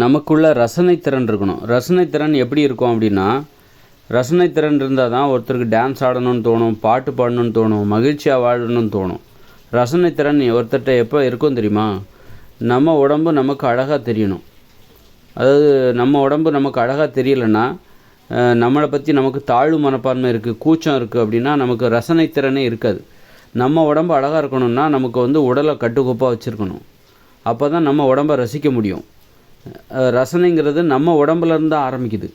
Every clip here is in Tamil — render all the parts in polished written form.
நமக்குள்ள ரசனை திறன் இருக்கணும். ரசனை திறன் எப்படி இருக்கும் அப்படின்னா, ரசனை திறன் இருந்தால் தான் ஒருத்தருக்கு டான்ஸ் ஆடணும்னு தோணும், பாட்டு பாடணும்னு தோணும், மகிழ்ச்சியாக வாழணும்னு தோணும். ரசனை திறன் ஒருத்தர்கிட்ட எப்போ இருக்கும் தெரியுமா? நம்ம உடம்பு நமக்கு அழகாக தெரியணும். அதாவது நம்ம உடம்பு நமக்கு அழகாக தெரியலைன்னா, நம்மளை பற்றி நமக்கு தாழ்வு மனப்பான்மை இருக்குது, கூச்சம் இருக்குது அப்படின்னா நமக்கு ரசனை திறனே இருக்காது. நம்ம உடம்பு அழகாக இருக்கணும்னா நமக்கு உடலை கட்டுக்கோப்பாக வச்சுருக்கணும். அப்போ தான் நம்ம உடம்பை ரசிக்க முடியும். ரசனைங்கிறது நம்ம உடம்புலேருந்து தான் ஆரம்பிக்குது.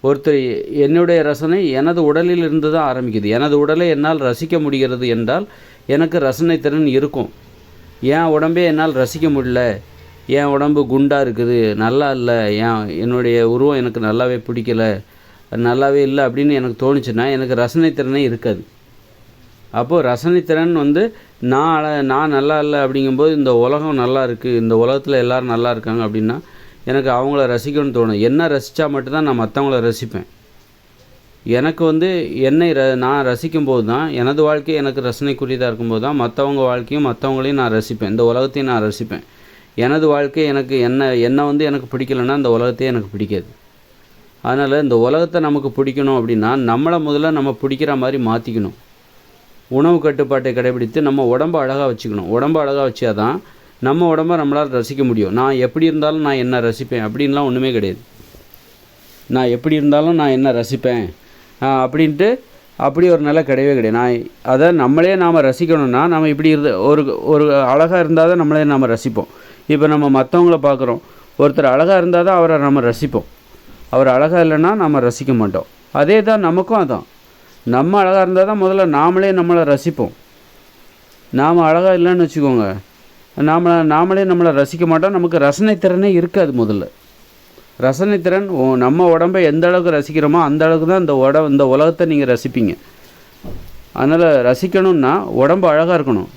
ஒருத்தர் என்னுடைய ரசனை எனது உடலில் இருந்து தான் ஆரம்பிக்குது. எனது உடலை என்னால் ரசிக்க முடிகிறது என்றால் எனக்கு ரசனை திறன் இருக்கும். என் உடம்பே என்னால் ரசிக்க முடியல, என் உடம்பு குண்டாக இருக்குது, நல்லா இல்லை, என்னுடைய உருவம் எனக்கு நல்லாவே பிடிக்கலை, நல்லாவே இல்லை அப்படின்னு எனக்கு தோணுச்சுன்னா எனக்கு ரசனை திறனே இருக்காது. அப்போது ரசனைத்திறன் நான் நல்லா இல்லை அப்படிங்கும்போது இந்த உலகம் நல்லா இருக்குது, இந்த உலகத்தில் எல்லோரும் நல்லா இருக்காங்க அப்படின்னா எனக்கு அவங்கள ரசிக்கணும்னு தோணும். என்ன ரசித்தா மட்டும்தான் நான் மற்றவங்கள ரசிப்பேன். எனக்கு நான் ரசிக்கும்போது தான் எனது வாழ்க்கை எனக்கு ரசனைக்குரியதாக இருக்கும்போது தான் மற்றவங்க வாழ்க்கையும் மற்றவங்களையும் நான் ரசிப்பேன், இந்த உலகத்தையும் நான் ரசிப்பேன். எனது வாழ்க்கை எனக்கு எனக்கு பிடிக்கலைன்னா இந்த உலகத்தையே எனக்கு பிடிக்காது. அதனால் இந்த உலகத்தை நமக்கு பிடிக்கணும் அப்படின்னா நம்மளை முதல்ல நம்ம பிடிக்கிற மாதிரி மாற்றிக்கணும். உணவு கட்டுப்பாட்டை கடைபிடித்து நம்ம உடம்பை அழகாக வச்சுக்கணும். உடம்பை அழகாக வச்சா தான் நம்ம உடம்பை நம்மளால் ரசிக்க முடியும். நான் எப்படி இருந்தாலும் நான் என்ன ரசிப்பேன் அப்படின்லாம் ஒன்றுமே கிடையாது. நான் எப்படி இருந்தாலும் நான் என்ன ரசிப்பேன் அப்படின்ட்டு அப்படி ஒரு நிலை கிடையவே கிடையாது. அதை நாம் ரசிக்கணும்னா நம்ம இப்படி ஒரு அழகாக இருந்தால் தான் நம்மளே நாம் ரசிப்போம். இப்போ நம்ம மற்றவங்கள பார்க்குறோம், ஒருத்தர் அழகாக இருந்தால் தான் அவரை நம்ம ரசிப்போம். அவர் அழகாக இல்லைன்னா நம்ம ரசிக்க மாட்டோம். அதே தான் நமக்கும் அதான். நம்ம அழகாக இருந்தால் தான் முதல்ல நாமளே நம்மளை ரசிப்போம். நாம் அழகாக இல்லைன்னு வச்சுக்கோங்க, நாமளே நம்மளை ரசிக்க மாட்டோம். நமக்கு ரசனை திறனே இருக்காது. முதல்ல ரசனை திறன், நம்ம உடம்பை எந்த அளவுக்கு ரசிக்கிறோமோ அந்த அளவுக்கு தான் இந்த உலகத்தை நீங்கள் ரசிப்பீங்க. அதனால் ரசிக்கணும்னா உடம்பு அழகாக இருக்கணும்.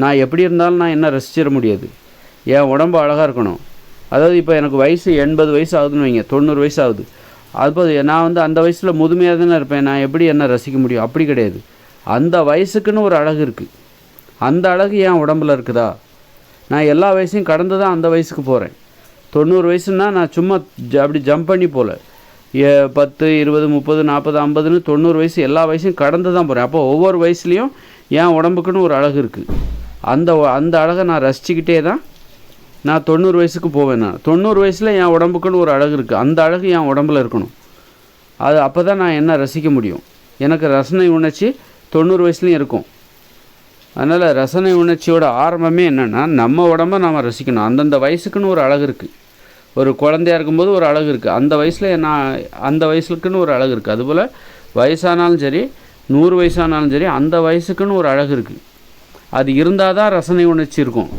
நான் எப்படி இருந்தாலும் நான் என்ன ரசிச்சிட முடியாது. என் உடம்பு அழகாக இருக்கணும். அதாவது இப்போ எனக்கு வயசு 80 வயசு ஆகுதுன்னு வைங்க, 90 வயசு ஆகுது. அப்போது நான் அந்த வயசில் முதுமையாக தானே இருப்பேன், நான் எப்படி என்ன ரசிக்க முடியும்? அப்படி கிடையாது. அந்த வயசுக்குன்னு ஒரு அழகு இருக்குது. அந்த அழகு என் உடம்பில் இருக்குதா? நான் எல்லா வயசையும் கடந்து தான் அந்த வயசுக்கு போகிறேன். 90 வயசுன்னா நான் சும்மா அப்படி ஜம்ப் பண்ணி போகல. 10, 20, 30, 40, 50ன்னு 90 வயசு எல்லா வயசையும் கடந்து தான் போகிறேன். அப்போ ஒவ்வொரு வயசுலேயும் என் உடம்புக்குன்னு ஒரு அழகு இருக்குது. அந்த அழகை நான் ரசிச்சுக்கிட்டே தான் நான் 90 வயசுக்கு போவேன். நான் 90 வயசில் என் உடம்புக்குன்னு ஒரு அழகு இருக்குது. அந்த அழகு என் உடம்பில் இருக்கணும். அப்போ தான் நான் என்ன ரசிக்க முடியும். எனக்கு ரசனை உணர்ச்சி 90 வயசுலேயும் இருக்கும். அதனால் ரசனை உணர்ச்சியோட ஆரம்பமே என்னென்னா நம்ம உடம்பை நாம் ரசிக்கணும். அந்தந்த வயசுக்குன்னு ஒரு அழகு இருக்குது. ஒரு குழந்தையாக இருக்கும்போது ஒரு அழகு இருக்குது. அந்த வயசுக்குன்னு ஒரு அழகு இருக்குது. அதுபோல் வயசானாலும் சரி, 100 வயசானாலும் சரி, அந்த வயசுக்குன்னு ஒரு அழகு இருக்குது. அது இருந்தால் தான் ரசனை உணர்ச்சி இருக்கும்.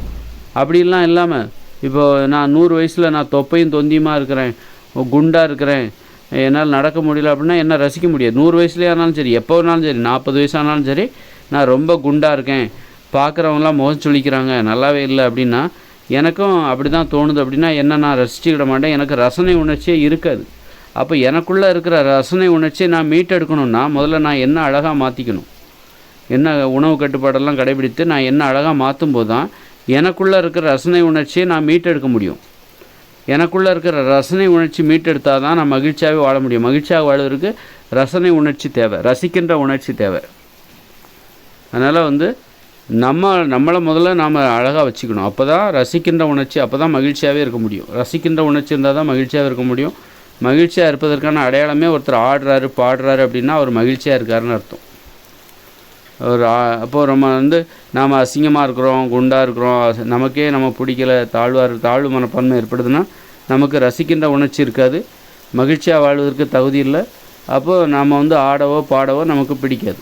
அப்படிலாம் இல்லாமல் இப்போ நான் 100 வயசில் நான் தொப்பையும் தொந்தியுமாக இருக்கிறேன், குண்டாக இருக்கிறேன், என்னால் நடக்க முடியல அப்படின்னா என்ன ரசிக்க முடியாது. 100 வயசுலேயே ஆனாலும் சரி, எப்போ வேணாலும் சரி, 40 வயசானாலும் சரி, நான் ரொம்ப குண்டாக இருக்கேன், பார்க்குறவங்களாம் முகம் சுளிக்கிறாங்க, நல்லாவே இல்லை அப்படின்னா எனக்கும் அப்படி தான் தோணுது அப்படின்னா நான் ரசிச்சுக்கிட மாட்டேன். எனக்கு ரசனை உணர்ச்சியே இருக்காது. அப்போ எனக்குள்ளே இருக்கிற ரசனை உணர்ச்சியை நான் மீட்டெடுக்கணும்னா முதல்ல நான் என்ன அழகாக மாற்றிக்கணும். என்ன உணவு கட்டுப்பாடெல்லாம் கடைபிடித்து நான் என்ன அழகாக மாற்றும் போது தான் எனக்குள்ளே இருக்கிற ரசனை உணர்ச்சியை நான் மீட்டெடுக்க முடியும். எனக்குள்ளே இருக்கிற ரசனை உணர்ச்சி மீட்டெடுத்தால் தான் நான் மகிழ்ச்சியாகவே வாழ முடியும். மகிழ்ச்சியாக வாழ்வதற்கு ரசனை உணர்ச்சி தேவை, ரசிக்கின்ற உணர்ச்சி தேவை. அதனால் நம்மளை முதல்ல நாம் அழகாக வச்சுக்கணும். அப்போ தான் ரசிக்கின்ற உணர்ச்சி, அப்போ தான் மகிழ்ச்சியாகவே இருக்க முடியும். ரசிக்கின்ற உணர்ச்சி இருந்தால் தான் மகிழ்ச்சியாக இருக்க முடியும். மகிழ்ச்சியாக இருப்பதற்கான அடையாளமே ஒருத்தர் ஆடுறாரு பாடுறாரு அப்படின்னா அவர் மகிழ்ச்சியாக இருக்காருன்னு அர்த்தம். அப்போது நாம் அசிங்கமாக இருக்கிறோம், குண்டாக இருக்கிறோம், நமக்கே நம்ம பிடிக்கல, தாழ்வு மனப்பான்மை ஏற்படுதுன்னா நமக்கு ரசிக்கின்ற உணர்ச்சி இருக்காது, மகிழ்ச்சியாக வாழ்வதற்கு தகுதி இல்லை. அப்போது நாம் ஆடவோ பாடவோ நமக்கு பிடிக்காது.